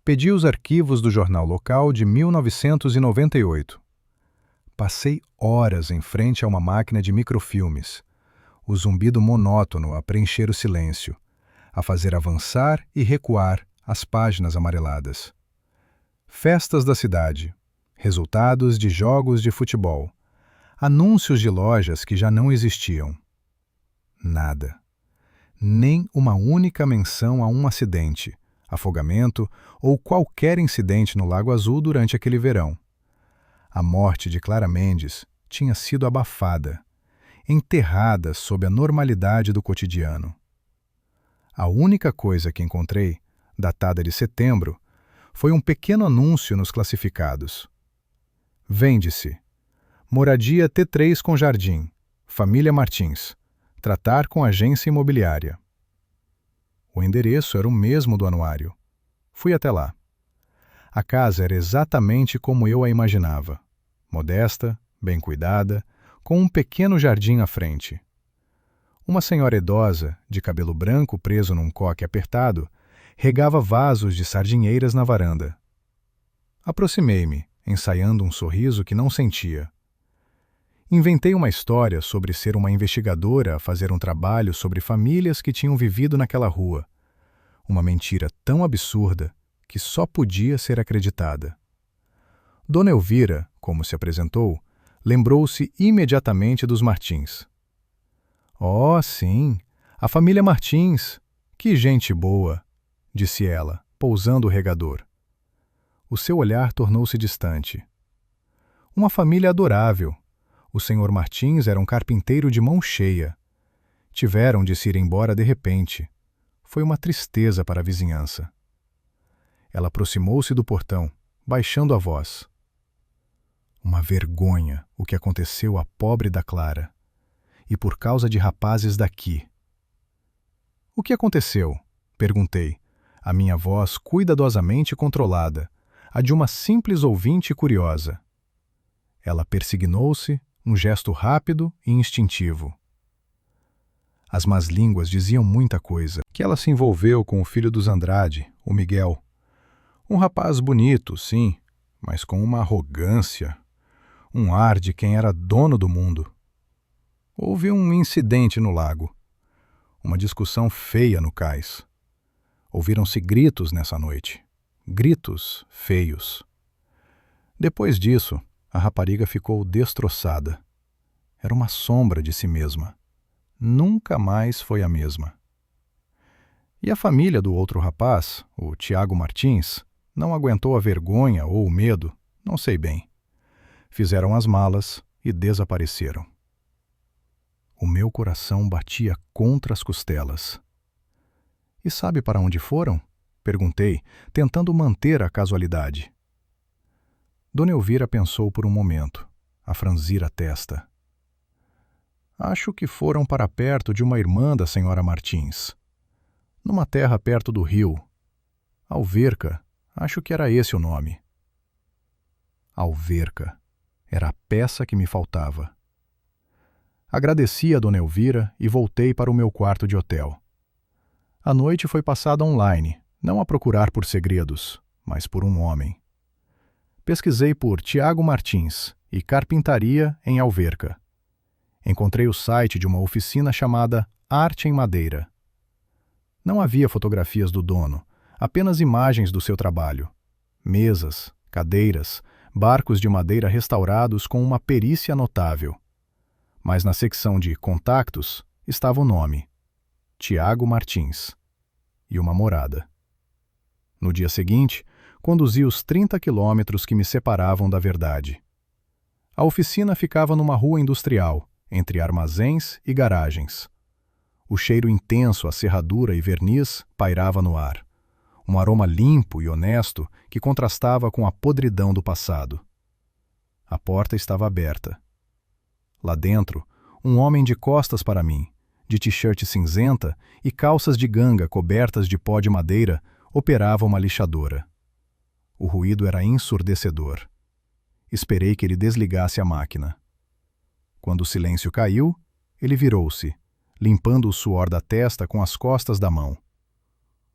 Speaker 1: Pedi os arquivos do jornal local de 1998. Passei horas em frente a uma máquina de microfilmes, o zumbido monótono a preencher o silêncio, a fazer avançar e recuar as páginas amareladas. Festas da cidade, resultados de jogos de futebol, anúncios de lojas que já não existiam. Nada. Nem uma única menção a um acidente, afogamento ou qualquer incidente no Lago Azul durante aquele verão. A morte de Clara Mendes tinha sido abafada, enterrada sob a normalidade do cotidiano. A única coisa que encontrei, datada de setembro, foi um pequeno anúncio nos classificados. Vende-se. Moradia T3 com jardim. Família Martins. Tratar com agência imobiliária. O endereço era o mesmo do anuário. Fui até lá. A casa era exatamente como eu a imaginava. Modesta, bem cuidada, com um pequeno jardim à frente. Uma senhora idosa, de cabelo branco preso num coque apertado, regava vasos de sardinheiras na varanda. Aproximei-me, ensaiando um sorriso que não sentia. Inventei uma história sobre ser uma investigadora a fazer um trabalho sobre famílias que tinham vivido naquela rua. Uma mentira tão absurda que só podia ser acreditada. Dona Elvira, como se apresentou, lembrou-se imediatamente dos Martins. Oh, sim, a família Martins. Que gente boa, disse ela, pousando o regador. O seu olhar tornou-se distante. Uma família adorável. O senhor Martins era um carpinteiro de mão cheia. Tiveram de se ir embora de repente. Foi uma tristeza para a vizinhança. Ela aproximou-se do portão, baixando a voz. Uma vergonha o que aconteceu à pobre da Clara. E por causa de rapazes daqui. O que aconteceu? Perguntei, a minha voz cuidadosamente controlada, a de uma simples ouvinte curiosa. Ela persignou-se, um gesto rápido e instintivo. As más línguas diziam muita coisa. Que ela se envolveu com o filho dos Andrade, o Miguel. Um rapaz bonito, sim, mas com uma arrogância, um ar de quem era dono do mundo. Houve um incidente no lago. Uma discussão feia no cais. Ouviram-se gritos nessa noite. Gritos feios. Depois disso, a rapariga ficou destroçada. Era uma sombra de si mesma. Nunca mais foi a mesma. E a família do outro rapaz, o Tiago Martins, não aguentou a vergonha ou o medo, não sei bem. Fizeram as malas e desapareceram. O meu coração batia contra as costelas. E sabe para onde foram? Perguntei, tentando manter a casualidade. Dona Elvira pensou por um momento, a franzir a testa. Acho que foram para perto de uma irmã da senhora Martins. Numa terra perto do rio. Alverca, acho que era esse o nome. Alverca. Era a peça que me faltava. Agradeci a Dona Elvira e voltei para o meu quarto de hotel. A noite foi passada online, não a procurar por segredos, mas por um homem. Pesquisei por Tiago Martins e carpintaria em Alverca. Encontrei o site de uma oficina chamada Arte em Madeira. Não havia fotografias do dono, apenas imagens do seu trabalho. Mesas, cadeiras, barcos de madeira restaurados com uma perícia notável. Mas na secção de contatos estava o nome, Tiago Martins, e uma morada. No dia seguinte, conduzi os 30 quilômetros que me separavam da verdade. A oficina ficava numa rua industrial, entre armazéns e garagens. O cheiro intenso a serradura e verniz pairava no ar. Um aroma limpo e honesto que contrastava com a podridão do passado. A porta estava aberta. Lá dentro, um homem de costas para mim, de t-shirt cinzenta e calças de ganga cobertas de pó de madeira, operava uma lixadora. O ruído era ensurdecedor. Esperei que ele desligasse a máquina. Quando o silêncio caiu, ele virou-se, limpando o suor da testa com as costas da mão.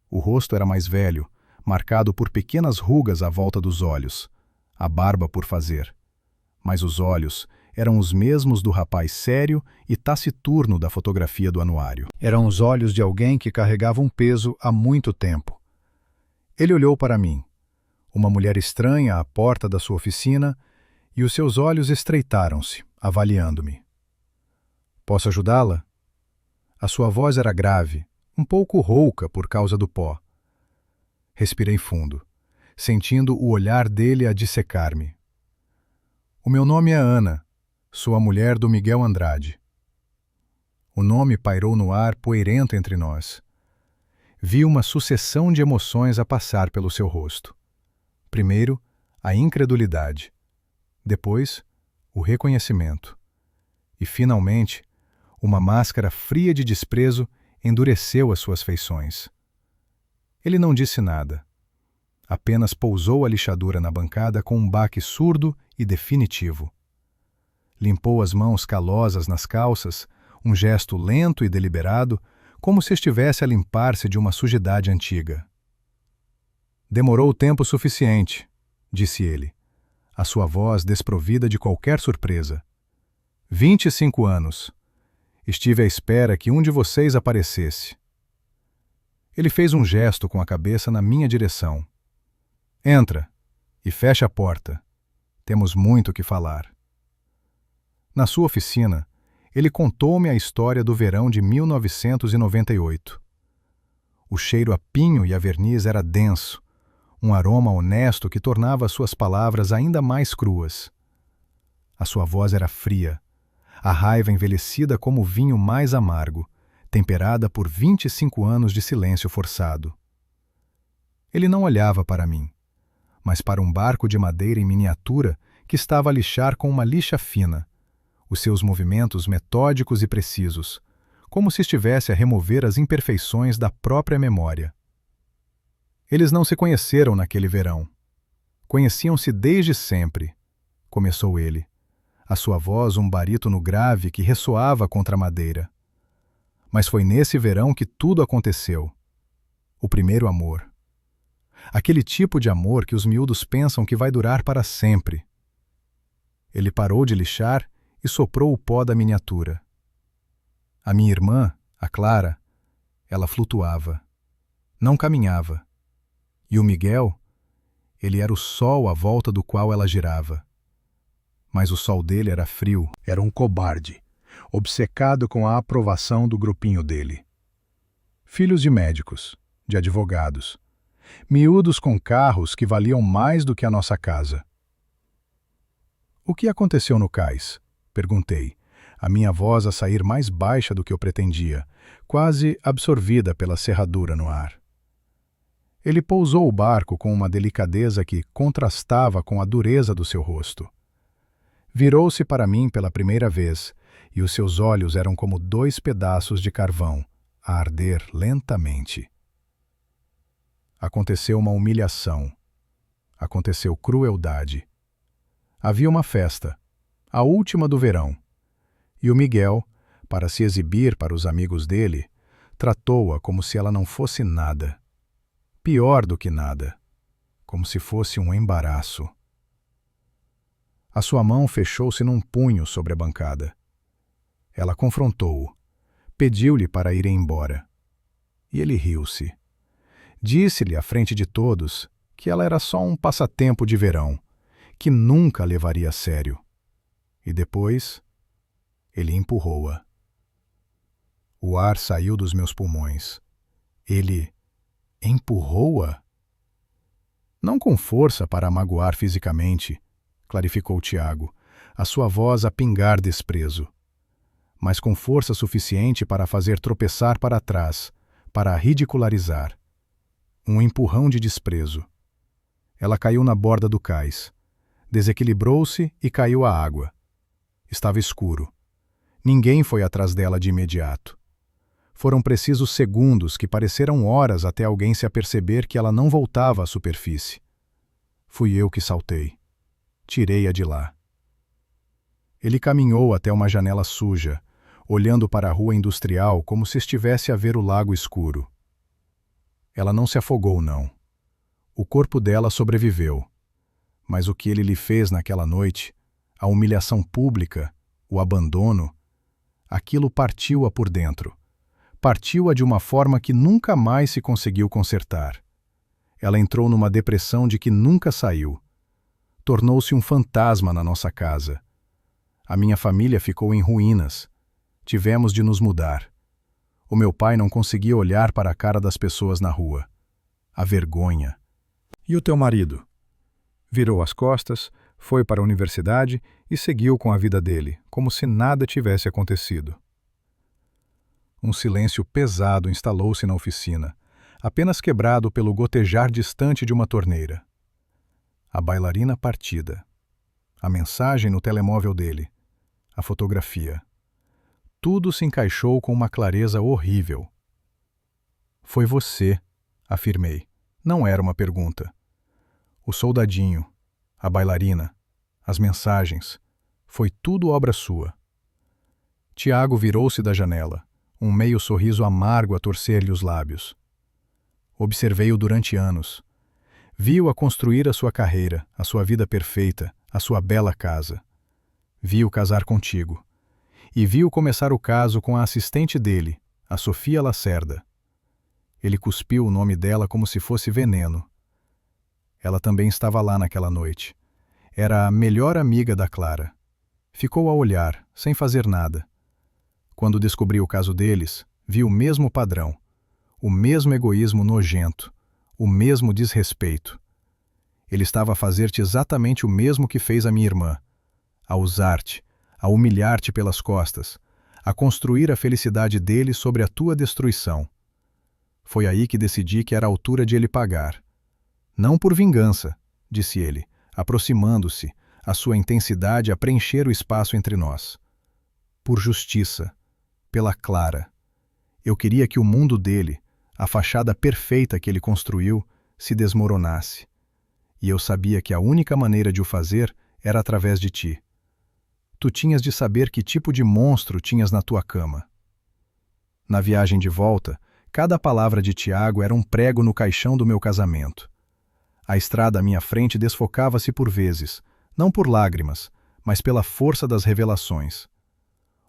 Speaker 1: O rosto era mais velho, marcado por pequenas rugas à volta dos olhos, a barba por fazer. Mas os olhos eram os mesmos do rapaz sério e taciturno da fotografia do anuário. Eram os olhos de alguém que carregava um peso há muito tempo. Ele olhou para mim. Uma mulher estranha à porta da sua oficina, e os seus olhos estreitaram-se, avaliando-me. Posso ajudá-la? A sua voz era grave, um pouco rouca por causa do pó. Respirei fundo, sentindo o olhar dele a dissecar-me. O meu nome é Ana, sou a mulher do Miguel Andrade. O nome pairou no ar poeirento entre nós. Vi uma sucessão de emoções a passar pelo seu rosto. Primeiro, a incredulidade. Depois, o reconhecimento. E, finalmente, uma máscara fria de desprezo endureceu as suas feições. Ele não disse nada. Apenas pousou a lixadura na bancada com um baque surdo e definitivo. Limpou as mãos calosas nas calças, um gesto lento e deliberado, como se estivesse a limpar-se de uma sujidade antiga. Demorou tempo suficiente, disse ele, a sua voz desprovida de qualquer surpresa. 25 anos. Estive à espera que um de vocês aparecesse. Ele fez um gesto com a cabeça na minha direção. Entra e fecha a porta. Temos muito que falar. Na sua oficina, ele contou-me a história do verão de 1998. O cheiro a pinho e a verniz era denso, um aroma honesto que tornava suas palavras ainda mais cruas. A sua voz era fria, a raiva envelhecida como o vinho mais amargo, temperada por 25 anos de silêncio forçado. Ele não olhava para mim, mas para um barco de madeira em miniatura que estava a lixar com uma lixa fina, os seus movimentos metódicos e precisos, como se estivesse a remover as imperfeições da própria memória. Eles não se conheceram naquele verão. Conheciam-se desde sempre, começou ele, a sua voz um barítono grave que ressoava contra a madeira. Mas foi nesse verão que tudo aconteceu. O primeiro amor. Aquele tipo de amor que os miúdos pensam que vai durar para sempre. Ele parou de lixar e soprou o pó da miniatura. A minha irmã, a Clara, ela flutuava. Não caminhava. E o Miguel, ele era o sol à volta do qual ela girava. Mas o sol dele era frio, era um cobarde, obcecado com a aprovação do grupinho dele. Filhos de médicos, de advogados, miúdos com carros que valiam mais do que a nossa casa. O que aconteceu no cais? Perguntei, a minha voz a sair mais baixa do que eu pretendia, quase absorvida pela serradura no ar. Ele pousou o barco com uma delicadeza que contrastava com a dureza do seu rosto. Virou-se para mim pela primeira vez, e os seus olhos eram como 2 pedaços de carvão, a arder lentamente. Aconteceu uma humilhação. Aconteceu crueldade. Havia uma festa, a última do verão, e o Miguel, para se exibir para os amigos dele, tratou-a como se ela não fosse nada. Pior do que nada, como se fosse um embaraço. A sua mão fechou-se num punho sobre a bancada. Ela confrontou-o, pediu-lhe para ir embora. E ele riu-se. Disse-lhe à frente de todos que ela era só um passatempo de verão, que nunca a levaria a sério. E depois, ele empurrou-a. O ar saiu dos meus pulmões. Ele empurrou-a? Não com força para a magoar fisicamente, clarificou Tiago, a sua voz a pingar desprezo, mas com força suficiente para a fazer tropeçar para trás, para a ridicularizar. Um empurrão de desprezo. Ela caiu na borda do cais. Desequilibrou-se e caiu à água. Estava escuro. Ninguém foi atrás dela de imediato. Foram precisos segundos que pareceram horas até alguém se aperceber que ela não voltava à superfície. Fui eu que saltei. Tirei-a de lá. Ele caminhou até uma janela suja, olhando para a rua industrial como se estivesse a ver o lago escuro. Ela não se afogou, não. O corpo dela sobreviveu. Mas o que ele lhe fez naquela noite, a humilhação pública, o abandono, aquilo partiu-a por dentro. Partiu-a de uma forma que nunca mais se conseguiu consertar. Ela entrou numa depressão de que nunca saiu. Tornou-se um fantasma na nossa casa. A minha família ficou em ruínas. Tivemos de nos mudar. O meu pai não conseguia olhar para a cara das pessoas na rua. A vergonha. E o teu marido? Virou as costas, foi para a universidade e seguiu com a vida dele, como se nada tivesse acontecido. Um silêncio pesado instalou-se na oficina, apenas quebrado pelo gotejar distante de uma torneira. A bailarina partida. A mensagem no telemóvel dele. A fotografia. Tudo se encaixou com uma clareza horrível. Foi você, afirmei. Não era uma pergunta. O soldadinho, a bailarina, as mensagens, foi tudo obra sua. Tiago virou-se da janela, um meio sorriso amargo a torcer-lhe os lábios. Observei-o durante anos. Vi-o a construir a sua carreira, a sua vida perfeita, a sua bela casa. Vi-o casar contigo. E vi-o começar o caso com a assistente dele, a Sofia Lacerda. Ele cuspiu o nome dela como se fosse veneno. Ela também estava lá naquela noite. Era a melhor amiga da Clara. Ficou a olhar, sem fazer nada. Quando descobri o caso deles, vi o mesmo padrão, o mesmo egoísmo nojento, o mesmo desrespeito. Ele estava a fazer-te exatamente o mesmo que fez a minha irmã, a usar-te, a humilhar-te pelas costas, a construir a felicidade dele sobre a tua destruição. Foi aí que decidi que era a altura de ele pagar. Não por vingança, disse ele, aproximando-se, a sua intensidade a preencher o espaço entre nós. Por justiça, pela Clara. Eu queria que o mundo dele, a fachada perfeita que ele construiu, se desmoronasse. E eu sabia que a única maneira de o fazer era através de ti. Tu tinhas de saber que tipo de monstro tinhas na tua cama. Na viagem de volta, cada palavra de Tiago era um prego no caixão do meu casamento. A estrada à minha frente desfocava-se por vezes, não por lágrimas, mas pela força das revelações.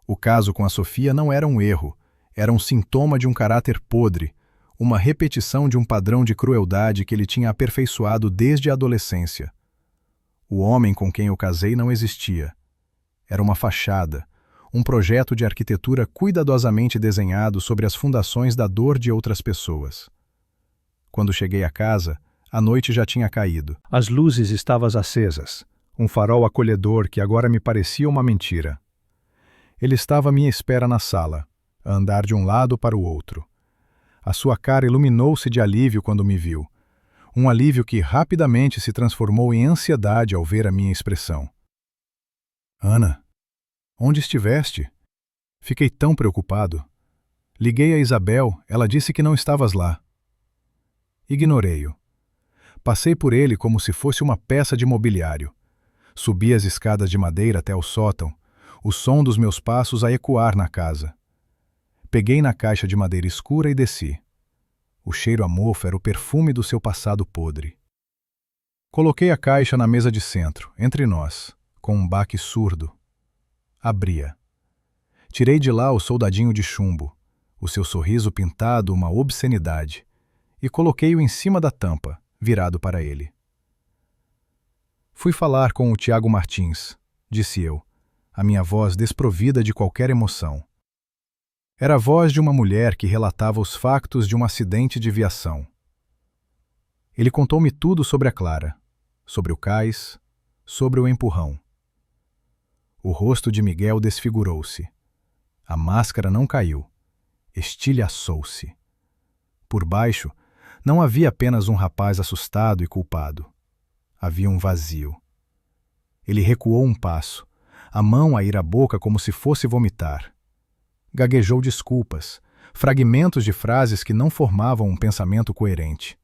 Speaker 1: O caso com a Sofia não era um erro, era um sintoma de um caráter podre, uma repetição de um padrão de crueldade que ele tinha aperfeiçoado desde a adolescência. O homem com quem eu casei não existia. Era uma fachada, um projeto de arquitetura cuidadosamente desenhado sobre as fundações da dor de outras pessoas. Quando cheguei à casa, a noite já tinha caído. As luzes estavam acesas, um farol acolhedor que agora me parecia uma mentira. Ele estava à minha espera na sala, a andar de um lado para o outro. A sua cara iluminou-se de alívio quando me viu, um alívio que rapidamente se transformou em ansiedade ao ver a minha expressão. Ana, onde estiveste? Fiquei tão preocupado. Liguei a Isabel, ela disse que não estavas lá. Ignorei-o. Passei por ele como se fosse uma peça de mobiliário. Subi as escadas de madeira até o sótão, o som dos meus passos a ecoar na casa. Peguei na caixa de madeira escura e desci. O cheiro a mofo era o perfume do seu passado podre. Coloquei a caixa na mesa de centro, entre nós, com um baque surdo. Abria. Tirei de lá o soldadinho de chumbo, o seu sorriso pintado uma obscenidade, e coloquei-o em cima da tampa, virado para ele. Fui falar com o Tiago Martins, disse eu, a minha voz desprovida de qualquer emoção. Era a voz de uma mulher que relatava os factos de um acidente de viação. Ele contou-me tudo sobre a Clara, sobre o cais, sobre o empurrão. O rosto de Miguel desfigurou-se. A máscara não caiu, estilhaçou-se. Por baixo, não havia apenas um rapaz assustado e culpado. Havia um vazio. Ele recuou um passo, a mão a ir à boca como se fosse vomitar. Gaguejou desculpas, fragmentos de frases que não formavam um pensamento coerente.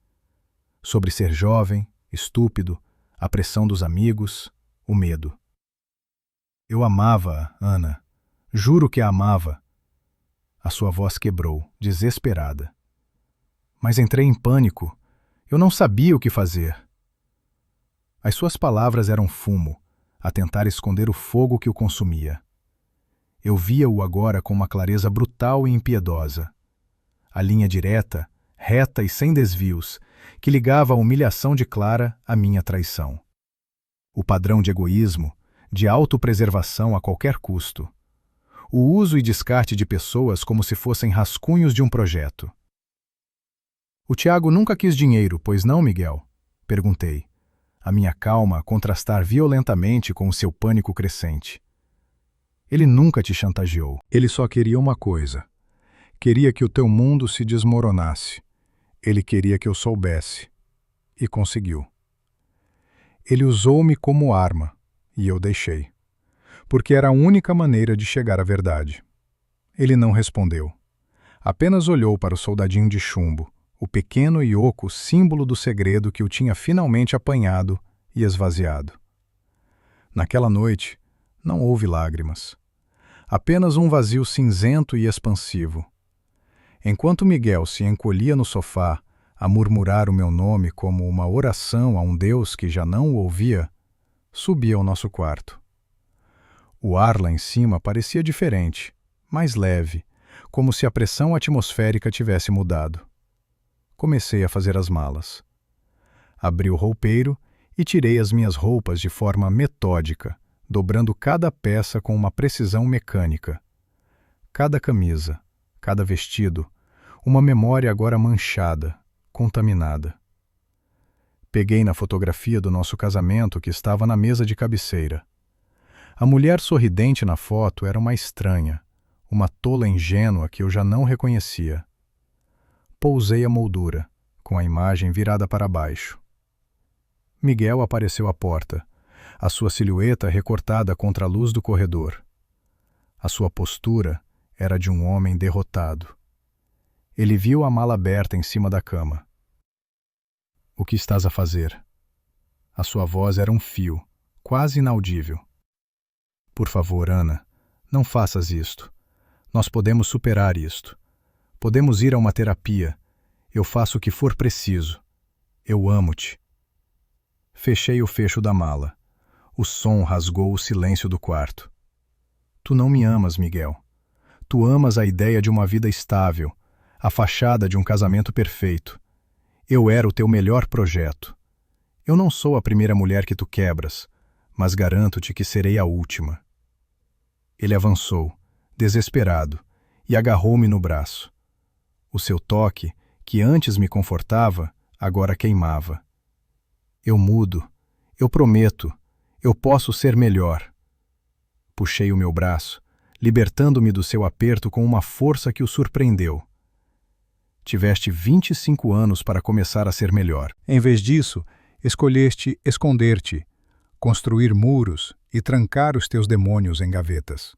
Speaker 1: Sobre ser jovem, estúpido, a pressão dos amigos, o medo. Eu amava-a, Ana. Juro que a amava. A sua voz quebrou, desesperada. Mas entrei em pânico. Eu não sabia o que fazer. As suas palavras eram fumo, a tentar esconder o fogo que o consumia. Eu via-o agora com uma clareza brutal e impiedosa. A linha direta, reta e sem desvios, que ligava a humilhação de Clara à minha traição. O padrão de egoísmo, de autopreservação a qualquer custo. O uso e descarte de pessoas como se fossem rascunhos de um projeto. O Tiago nunca quis dinheiro, pois não, Miguel? Perguntei, a minha calma a contrastar violentamente com o seu pânico crescente. Ele nunca te chantageou. Ele só queria uma coisa. Queria que o teu mundo se desmoronasse. Ele queria que eu soubesse. E conseguiu. Ele usou-me como arma, e eu deixei. Porque era a única maneira de chegar à verdade. Ele não respondeu. Apenas olhou para o soldadinho de chumbo, o pequeno e oco símbolo do segredo que o tinha finalmente apanhado e esvaziado. Naquela noite, não houve lágrimas. Apenas um vazio cinzento e expansivo. Enquanto Miguel se encolhia no sofá, a murmurar o meu nome como uma oração a um Deus que já não o ouvia, subi ao nosso quarto. O ar lá em cima parecia diferente, mais leve, como se a pressão atmosférica tivesse mudado. Comecei a fazer as malas. Abri o roupeiro e tirei as minhas roupas de forma metódica, dobrando cada peça com uma precisão mecânica. Cada camisa, cada vestido, uma memória agora manchada, contaminada. Peguei na fotografia do nosso casamento que estava na mesa de cabeceira. A mulher sorridente na foto era uma estranha, uma tola ingênua que eu já não reconhecia. Pousei a moldura, com a imagem virada para baixo. Miguel apareceu à porta, a sua silhueta recortada contra a luz do corredor. A sua postura era de um homem derrotado. Ele viu a mala aberta em cima da cama. "O que estás a fazer?" A sua voz era um fio, quase inaudível. "Por favor, Ana, não faças isto. Nós podemos superar isto. Podemos ir a uma terapia. Eu faço o que for preciso. Eu amo-te." Fechei o fecho da mala. O som rasgou o silêncio do quarto. "Tu não me amas, Miguel. Tu amas a ideia de uma vida estável, a fachada de um casamento perfeito. Eu era o teu melhor projeto. Eu não sou a primeira mulher que tu quebras, mas garanto-te que serei a última." Ele avançou, desesperado, e agarrou-me no braço. O seu toque, que antes me confortava, agora queimava. "Eu mudo. Eu prometo. Eu posso ser melhor." Puxei o meu braço, libertando-me do seu aperto com uma força que o surpreendeu. "Tiveste 25 anos para começar a ser melhor. Em vez disso, escolheste esconder-te, construir muros e trancar os teus demônios em gavetas.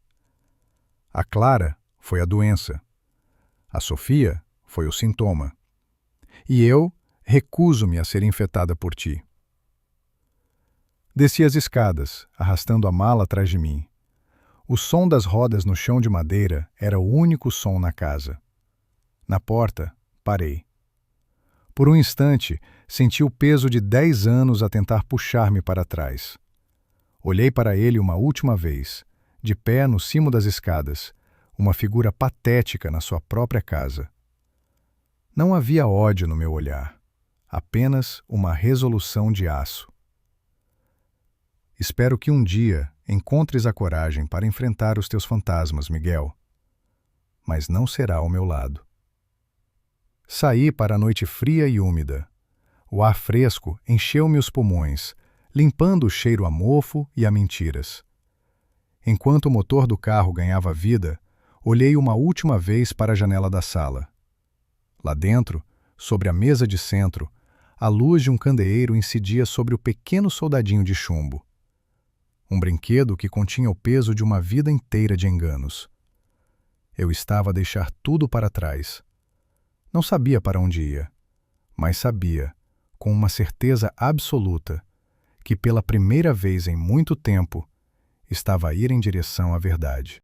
Speaker 1: A Clara foi a doença. A Sofia foi o sintoma. E eu recuso-me a ser infectada por ti." Desci as escadas, arrastando a mala atrás de mim. O som das rodas no chão de madeira era o único som na casa. Na porta, parei. Por um instante, senti o peso de 10 anos a tentar puxar-me para trás. Olhei para ele uma última vez, de pé no cimo das escadas, uma figura patética na sua própria casa. Não havia ódio no meu olhar, apenas uma resolução de aço. "Espero que um dia encontres a coragem para enfrentar os teus fantasmas, Miguel. Mas não será ao meu lado." Saí para a noite fria e úmida. O ar fresco encheu-me os pulmões, limpando o cheiro a mofo e a mentiras. Enquanto o motor do carro ganhava vida, olhei uma última vez para a janela da sala. Lá dentro, sobre a mesa de centro, a luz de um candeeiro incidia sobre o pequeno soldadinho de chumbo. Um brinquedo que continha o peso de uma vida inteira de enganos. Eu estava a deixar tudo para trás. Não sabia para onde ia, mas sabia, com uma certeza absoluta, que pela primeira vez em muito tempo, estava a ir em direção à verdade.